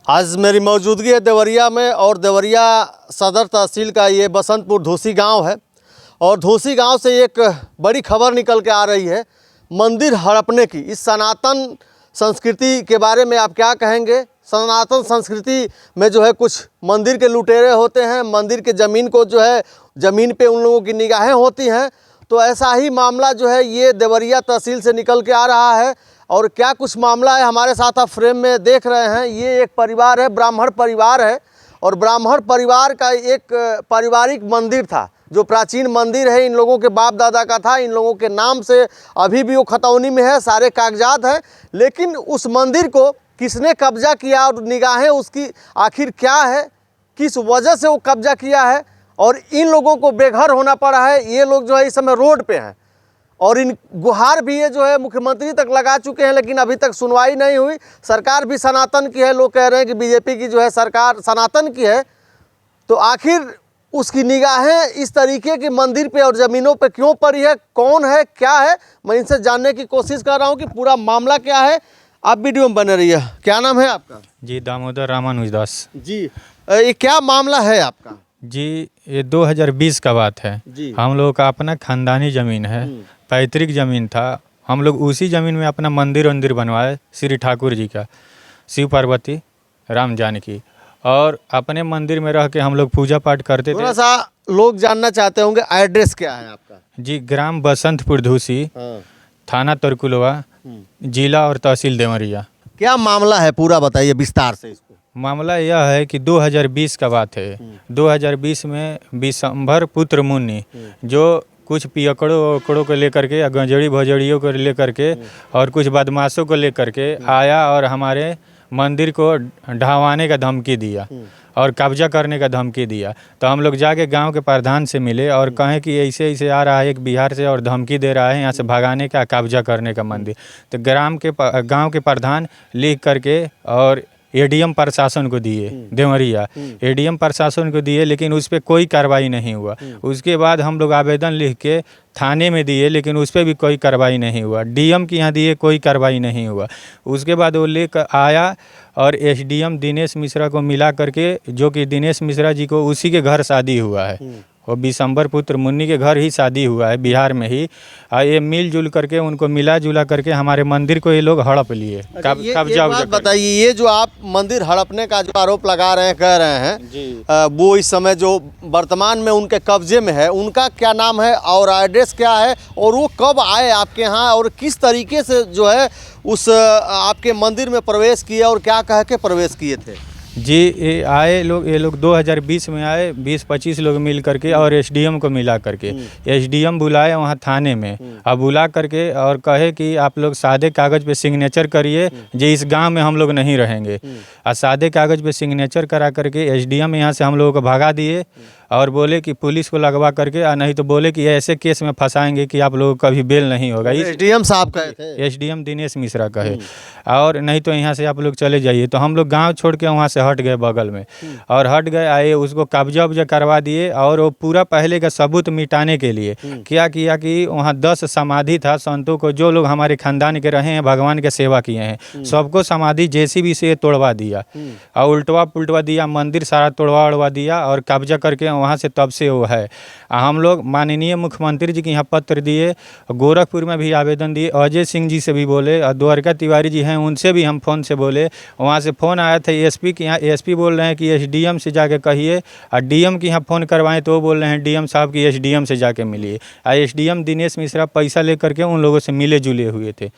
आज मेरी मौजूदगी है देवरिया में और देवरिया सदर तहसील का ये बसंतपुर धूसी गांव है और धूसी गांव से एक बड़ी खबर निकल के आ रही है मंदिर हड़पने की। इस सनातन संस्कृति के बारे में आप क्या कहेंगे? सनातन संस्कृति में जो है कुछ मंदिर के लुटेरे होते हैं, मंदिर के ज़मीन को जो है ज़मीन पे उन लोगों की निगाहें होती हैं। तो ऐसा ही मामला जो है ये देवरिया तहसील से निकल के आ रहा है। और क्या कुछ मामला है हमारे साथ आप फ्रेम में देख रहे हैं। ये एक परिवार है, ब्राह्मण परिवार है और ब्राह्मण परिवार का एक पारिवारिक मंदिर था जो प्राचीन मंदिर है, इन लोगों के बाप दादा का था, इन लोगों के नाम से अभी भी वो खतौनी में है, सारे कागजात हैं। लेकिन उस मंदिर को किसने कब्जा किया और निगाहें उसकी आखिर क्या है, किस वजह से वो कब्जा किया है और इन लोगों को बेघर होना पड़ा है। ये लोग जो है इस समय रोड पे हैं और इन गुहार भी ये जो है मुख्यमंत्री तक लगा चुके हैं लेकिन अभी तक सुनवाई नहीं हुई। सरकार भी सनातन की है, लोग कह रहे हैं कि बीजेपी की जो है सरकार सनातन की है। तो आखिर उसकी निगाहें इस तरीके के मंदिर पे और ज़मीनों पे क्यों पड़ी है, कौन है, क्या है, मैं इनसे जानने की कोशिश कर रहा हूँ कि पूरा मामला क्या है। आप वीडियो में बने रहिए। क्या नाम है आपका? जी दामोदर रामानुजदास जी, ये क्या मामला है आपका? जी, ये 2020 का बात है जी। हम लोगों का अपना खानदानी ज़मीन है, पैतृक ज़मीन था। हम लोग उसी ज़मीन में अपना मंदिर बनवाए श्री ठाकुर जी का, शिव पार्वती राम जानकी, और अपने मंदिर में रह के हम लोग पूजा पाठ करते थे। थोड़ा सा लोग जानना चाहते होंगे एड्रेस क्या है आपका? जी, ग्राम बसंतपुर धूसी, हाँ। थाना तरकुलवा, जिला और तहसील देवरिया। क्या मामला है पूरा बताइए विस्तार से इसको। मामला यह है कि 2020 का बात है। 2020 में विशंभर पुत्र मुनि जो कुछ पियकड़ों वकड़ों को लेकर के, गंजड़ी भजड़ियों को लेकर के और कुछ बदमाशों को लेकर के आया और हमारे मंदिर को ढहाने का धमकी दिया और कब्जा करने का धमकी दिया। तो हम लोग जाके गांव के प्रधान से मिले और कहें कि ऐसे ऐसे आ रहा है एक बिहार से और धमकी दे रहा है यहाँ से भगाने का, कब्जा करने का मंदिर। तो गांव के प्रधान लिख करके और एडीएम प्रशासन को दिए, देवरिया एडीएम प्रशासन को दिए, लेकिन उस पर कोई कार्रवाई नहीं हुआ। उसके बाद हम लोग आवेदन लिख के थाने में दिए लेकिन उस पर भी कोई कार्रवाई नहीं हुआ। डीएम के यहाँ दिए, कोई कार्रवाई नहीं हुआ। उसके बाद वो लेकर आया और एसडीएम दिनेश मिश्रा को मिला करके, जो कि दिनेश मिश्रा जी को उसी के घर शादी हुआ है, वो विशंभर पुत्र मुन्नी के घर ही शादी हुआ है बिहार में ही। ये मिलजुल करके उनको मिला जुला करके हमारे मंदिर को ये लोग हड़प लिए, कब्जा। बताइए, ये जो आप मंदिर हड़पने का जो आरोप लगा रहे हैं, कह रहे हैं वो इस समय जो वर्तमान में उनके कब्जे में है, उनका क्या नाम है और एड्रेस क्या है और वो कब आए आपके यहाँ और किस तरीके से जो है उस आपके मंदिर में प्रवेश किए और क्या कह के प्रवेश किए थे? जी, ये लोग 2020 में आए, 20-25 लोग मिल करके और एसडीएम को मिला करके। एसडीएम बुलाए वहाँ थाने में, अब बुला करके और कहे कि आप लोग सादे कागज़ पे सिग्नेचर करिए, जो इस गांव में हम लोग नहीं रहेंगे। और सादे कागज़ पे सिग्नेचर करा करके एसडीएम यहाँ से हम लोगों को भगा दिए और बोले कि पुलिस को लगवा करके, और नहीं तो बोले कि ऐसे केस में फंसाएंगे कि आप लोगों को कभी बेल नहीं होगा। एसडीएम साहब कहे थे? एसडीएम दिनेश मिश्रा कहे, और नहीं तो यहाँ से आप लोग चले जाइए। तो हम लोग गांव छोड़ के वहाँ से हट गए बगल में और हट गए, आए उसको कब्जा उब्जा करवा दिए। और वो पूरा पहले का सबूत मिटाने के लिए क्या किया कि वहाँ 10 समाधि था संतों को, जो लोग हमारे खानदान के रहे हैं, भगवान के सेवा किए हैं, सबको समाधि जेसीबी से तोड़वा दिया और उल्टवा पुल्टवा दिया, मंदिर सारा तोड़वा उड़वा दिया और कब्जा करके वहाँ से तब से वो है। हम लोग माननीय मुख्यमंत्री जी के यहाँ पत्र दिए, गोरखपुर में भी आवेदन दिए, अजय सिंह जी से भी बोले और द्वारका तिवारी जी हैं उनसे भी हम फ़ोन से बोले। वहाँ से फ़ोन आया था एसपी के यहाँ, एसपी बोल रहे हैं कि एसडीएम से जाके कहिए, और डीएम के यहाँ फ़ोन करवाएं तो वो बोल रहे हैं डीएम साहब की एसडीएम से जाके मिलिए। और एसडीएम दिनेश मिश्रा पैसा ले करके उन लोगों से मिले जुले हुए थे।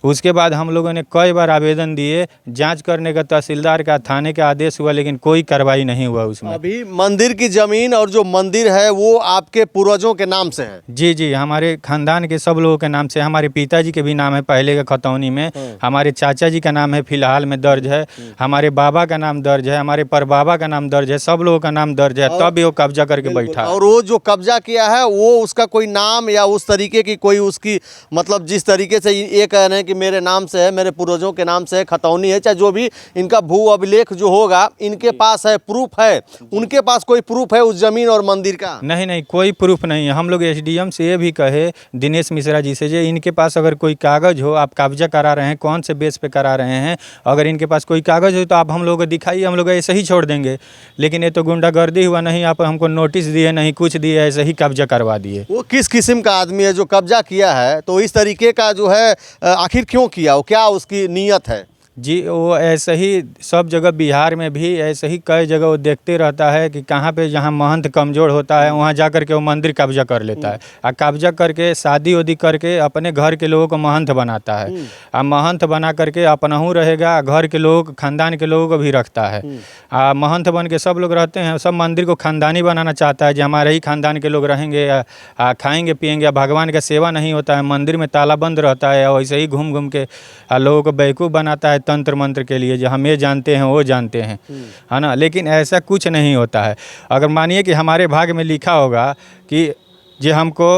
उसके बाद हम लोगों ने कई बार आवेदन दिए, जाँच करने का तहसीलदार का, थाने का आदेश हुआ, लेकिन कोई कार्रवाई नहीं हुआ उसमें। अभी मंदिर की ज़मीन और जो मंदिर है वो आपके पूर्वजों के नाम से है? जी जी, हमारे खानदान के सब लोगों के नाम से। हमारे पिताजी के भी नाम है पहले के खतौनी में, हमारे चाचा जी का नाम है फिलहाल में दर्ज है, हमारे बाबा का नाम दर्ज है, हमारे परबाबा का नाम दर्ज है, सब लोगों का नाम दर्ज है, तब भी वो कब्जा करके बैठा। और वो जो कब्जा किया है वो उसका कोई नाम या उस तरीके की कोई उसकी मतलब जिस तरीके से ये कह रहे हैं कि मेरे नाम से है, मेरे पूर्वजों के नाम से है, खतौनी है, चाहे जो भी इनका भू अभिलेख जो होगा इनके पास है, प्रूफ है, उनके पास कोई प्रूफ है उस जमीन और मंदिर का? नहीं नहीं, कोई प्रूफ नहीं है। हम लोग एसडीएम से ये भी कहे, दिनेश मिश्रा जी से, जो इनके पास अगर कोई कागज़ हो, आप कब्जा करा रहे हैं, कौन से बेस पे करा रहे हैं, अगर इनके पास कोई कागज़ हो तो आप हम लोग को दिखाइए, हम लोग ऐसे ही छोड़ देंगे। लेकिन ये तो गुंडागर्दी हुआ, नहीं आप हमको नोटिस दिए, नहीं कुछ दिए, ऐसे ही कब्जा करवा दिए। वो किस किस्म का आदमी है जो कब्जा किया है? तो इस तरीके का जो है आखिर क्यों किया, वो क्या उसकी नीयत है? जी, वो ऐसे ही सब जगह, बिहार में भी ऐसे ही कई जगह वो देखते रहता है कि कहाँ पे जहाँ महंत कमज़ोर होता है वहाँ जा कर के वो मंदिर कब्जा कर लेता है, और कब्जा करके शादी उदी करके अपने घर के लोगों को महंत बनाता है, और महंत बना करके अपनहू रहेगा, घर के लोग, खानदान के लोगों को भी रखता है। महंत बन के सब लोग रहते हैं, सब मंदिर को खानदानी बनाना चाहता है, जो हमारे ही खानदान के लोग रहेंगे, खाएंगे पिएंगे, भगवान का सेवा नहीं होता है, मंदिर में ताला बंद रहता है, और वैसे ही घूम घूम के लोगों को बेवकूफ़ बनाता है तंत्र मंत्र के लिए, जो हम ये जानते हैं वो जानते हैं, है ना। लेकिन ऐसा कुछ नहीं होता है। अगर मानिए कि हमारे भाग में लिखा होगा कि जे हमको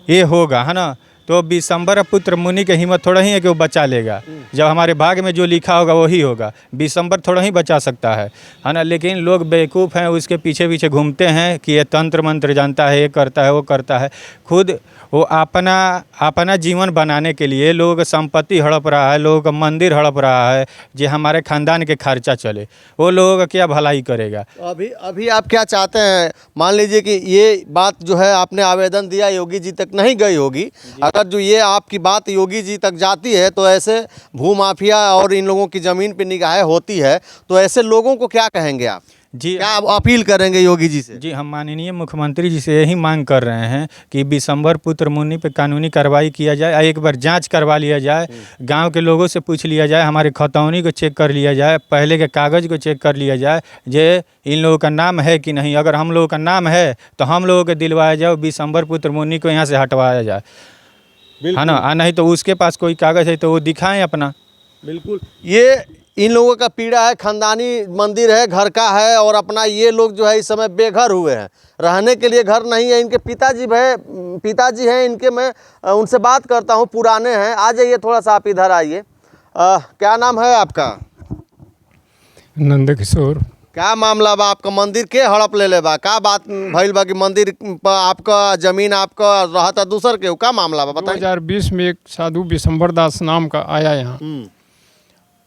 ये होगा, है ना, तो विशंबर पुत्र मुनि की हिम्मत थोड़ा ही है कि वो बचा लेगा। जब हमारे भाग में जो लिखा होगा वही होगा। विशंबर थोड़ा ही बचा सकता है ना। लेकिन लोग बेवकूफ़ हैं, उसके पीछे पीछे घूमते हैं कि ये तंत्र मंत्र जानता है, ये करता है, वो करता है। खुद वो अपना जीवन बनाने के लिए लोगों का संपत्ति हड़प रहा है, लोगों का मंदिर हड़प रहा है, जो हमारे खानदान के खर्चा चले, वो लोगों का क्या भलाई करेगा। अभी आप क्या चाहते हैं? मान लीजिए कि ये बात जो है आपने आवेदन दिया, योगी जी तक नहीं गई होगी, अगर जो ये आपकी बात योगी जी तक जाती है तो ऐसे भूमाफिया और इन लोगों की ज़मीन पर निगाहें होती है, तो ऐसे लोगों को क्या कहेंगे आप? जी, क्या आप अपील करेंगे योगी जी से? जी, हम माननीय मुख्यमंत्री जी से यही मांग कर रहे हैं कि विशंबर पुत्र मुनि पे कानूनी कार्रवाई किया जाए, एक बार जांच करवा लिया जाए, गांव के लोगों से पूछ लिया जाए, हमारे खतौनी को चेक कर लिया जाए, पहले के कागज़ को चेक कर लिया जाए, जे इन लोगों का नाम है कि नहीं। अगर हम लोगों का नाम है तो हम लोगों को दिलवाया जाए, विशंबर पुत्र मुनि को यहाँ से हटवाया जाए, है ना। नहीं तो उसके पास कोई कागज़ है तो वो दिखाएं अपना। बिल्कुल, ये इन लोगों का पीड़ा है, खानदानी मंदिर है, घर का है, और अपना ये लोग जो है इस समय बेघर हुए हैं, रहने के लिए घर नहीं है। इनके पिताजी हैं इनके, मैं उनसे बात करता हूँ, पुराने हैं। आ जाइए थोड़ा सा आप इधर आइए। क्या नाम है आपका? नंद किशोर। क्या मामला बा? आपका मंदिर के हड़प ले बा? का बात भइल बा कि मंदिर पर आपका जमीन आपका रहता दूसर के? का मामला बा बताइए। 2020 में एक साधु विशंबर दास नाम का आया यहाँ,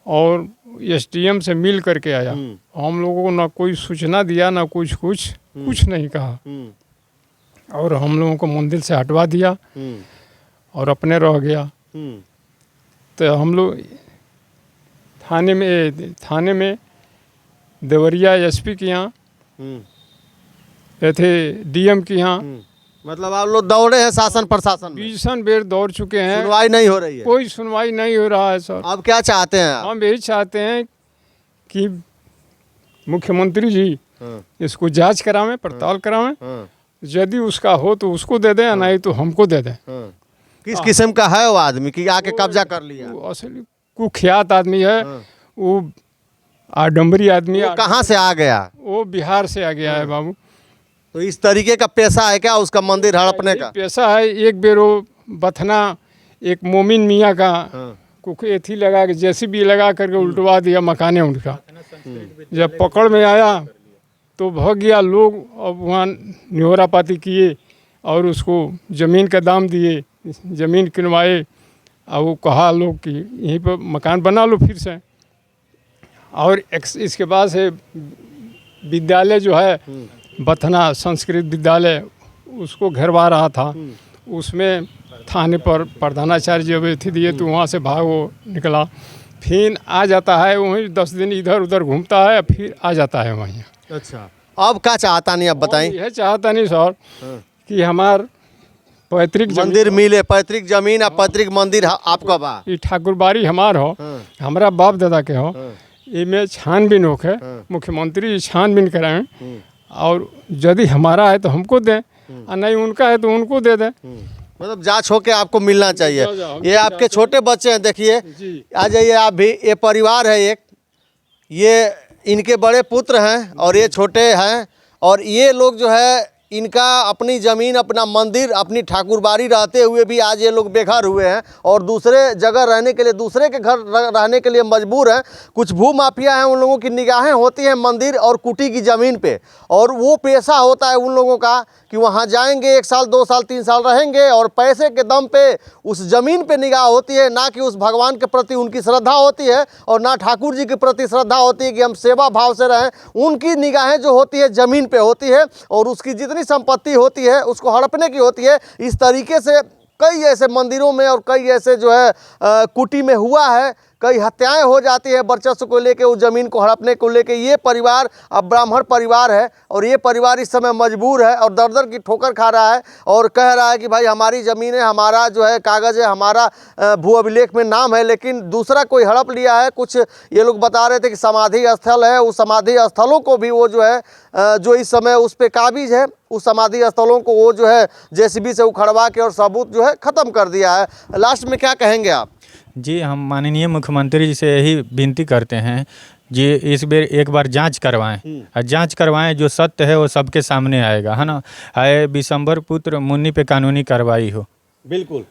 और एसडीएम से मिल करके आया। हम लोगों को ना कोई सूचना दिया, ना कुछ नहीं कहा, और हम लोगों को मंदिर से हटवा दिया और अपने रह गया। तो हम लोग थाने में देवरिया एसपी के यहाँ थे, डीएम के यहाँ, मतलब आप लोग दौड़े हैं शासन प्रशासन में? 20 बेर दौड़ चुके हैं, सुनवाई नहीं हो रही है? कोई सुनवाई नहीं हो रहा है सर। अब क्या चाहते हैं आप? हम यही चाहते हैं कि मुख्यमंत्री जी इसको जांच करावें, पड़ताल करावें, यदि उसका हो तो उसको दे दें, नहीं तो हमको दे दें। किस किस्म का है वो आदमी कि आके कब्जा कर लिया? वो असली कुख्यात आदमी है, वो आडम्बरी आदमी। वो कहाँ से आ गया? वो बिहार से आ गया है बाबू। तो इस तरीके का पैसा है क्या उसका मंदिर हड़पने का? पैसा है। एक बेर वो बथना एक मोमिन मियाँ का कुछ एथी लगा के, जेसीबी लगा करके उल्टवा दिया मकाने उनका। जब पकड़ में आया तो भाग गया। लोग अब वहाँ न्योरा पाती किए और उसको ज़मीन का दाम दिए, ज़मीन किनवाए, और वो कहा लोग कि यहीं पर मकान बना लो फिर से। और इसके बाद से विद्यालय जो है बथना संस्कृत विद्यालय, उसको घेरवा रहा था। उसमें थाने पर प्रधानाचार्य जब थी दिए तो वहाँ से भाग वो निकला, फिर आ जाता है वहीं 10 दिन इधर उधर घूमता है, फिर आ जाता है वहीं। अच्छा, अब क्या चाहता नहीं? अब बताइए। यह चाहता नहीं सर कि हमार पैतृक मंदिर मिले, पैतृक जमीन और पैतृक मंदिर आपका बा, ये ठाकुरबाड़ी हमार हो, हमारा बाप दादा के हो, इमें छानबीन होके मुख्यमंत्री छानबीन कराएं, और यदि हमारा है तो हमको दें, और नहीं उनका है तो उनको दे दें। मतलब जांच होके आपको मिलना चाहिए। ये आपके छोटे बच्चे हैं, देखिए, आ जाइए आप भी। ये परिवार है एक, ये इनके बड़े पुत्र हैं और ये छोटे हैं, और ये लोग जो है इनका अपनी ज़मीन, अपना मंदिर, अपनी ठाकुरबाड़ी रहते हुए भी आज ये लोग बेघर हुए हैं और दूसरे जगह रहने के लिए, दूसरे के घर रहने के लिए मजबूर हैं। कुछ भू माफिया हैं, उन लोगों की निगाहें होती हैं मंदिर और कुटी की ज़मीन पे, और वो पेशा होता है उन लोगों का कि वहाँ जाएंगे, 1 साल 2 साल 3 साल रहेंगे और पैसे के दम पे उस ज़मीन पे निगाह होती है, ना कि उस भगवान के प्रति उनकी श्रद्धा होती है और ना ठाकुर जी के प्रति श्रद्धा होती है कि हम सेवा भाव से रहें। उनकी निगाहें जो होती है ज़मीन पे होती है और उसकी जितनी संपत्ति होती है उसको हड़पने की होती है। इस तरीके से कई ऐसे मंदिरों में और कई ऐसे जो है कुटी में हुआ है, कई हत्याएं हो जाती है वर्चस्व को लेके, उस ज़मीन को हड़पने को लेके। ये परिवार अब ब्राह्मण परिवार है और ये परिवार इस समय मजबूर है और दर दर की ठोकर खा रहा है और कह रहा है कि भाई हमारी ज़मीन है, हमारा जो है कागज़ है, हमारा भू अभिलेख में नाम है, लेकिन दूसरा कोई हड़प लिया है। कुछ ये लोग बता रहे थे कि समाधि स्थल है, उस समाधि स्थलों को भी वो जो है जो इस समय उस पर काबिज है, उस समाधि स्थलों को वो जो है जेसीबी से उखड़वा के और सबूत जो है ख़त्म कर दिया है। लास्ट में क्या कहेंगे आप? जी, हम माननीय मुख्यमंत्री जी से यही विनती करते हैं जी, इस बार एक बार जांच करवाएं और जांच करवाएं, जो सत्य है वो सबके सामने आएगा, है ना। आए विशंबर पुत्र मुन्नी पे कानूनी कार्रवाई हो। बिल्कुल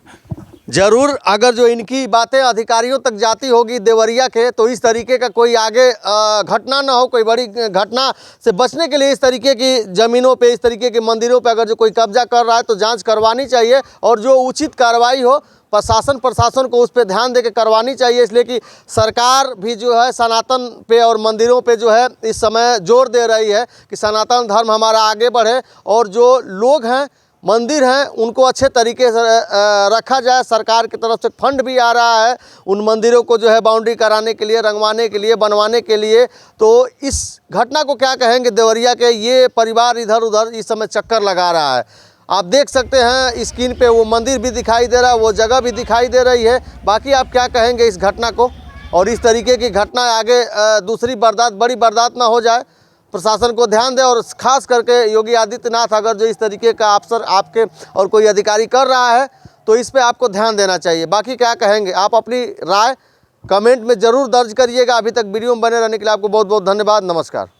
जरूर। अगर जो इनकी बातें अधिकारियों तक जाती होगी देवरिया के, तो इस तरीके का कोई आगे घटना ना हो, कोई बड़ी घटना से बचने के लिए इस तरीके की ज़मीनों पे, इस तरीके के मंदिरों पे अगर जो कोई कब्जा कर रहा है तो जांच करवानी चाहिए और जो उचित कार्रवाई हो प्रशासन को उस पर ध्यान देकर करवानी चाहिए। इसलिए कि सरकार भी जो है सनातन पे और मंदिरों पे जो है इस समय जोर दे रही है कि सनातन धर्म हमारा आगे बढ़े और जो लोग हैं, मंदिर हैं, उनको अच्छे तरीके से रखा जाए। सरकार की तरफ से फंड भी आ रहा है उन मंदिरों को जो है बाउंड्री कराने के लिए, रंगवाने के लिए, बनवाने के लिए। तो इस घटना को क्या कहेंगे? देवरिया के ये परिवार इधर उधर इस समय चक्कर लगा रहा है। आप देख सकते हैं स्क्रीन पे वो मंदिर भी दिखाई दे रहा है, वो जगह भी दिखाई दे रही है। बाकी आप क्या कहेंगे इस घटना को? और इस तरीके की घटना आगे दूसरी बड़ी वारदात ना हो जाए, प्रशासन को ध्यान दे। और खास करके योगी आदित्यनाथ अगर जो इस तरीके का अफसर आपके और कोई अधिकारी कर रहा है तो इस पे आपको ध्यान देना चाहिए। बाकी क्या कहेंगे आप? अपनी राय कमेंट में ज़रूर दर्ज करिएगा। अभी तक वीडियो में बने रहने के लिए आपको बहुत बहुत धन्यवाद। नमस्कार।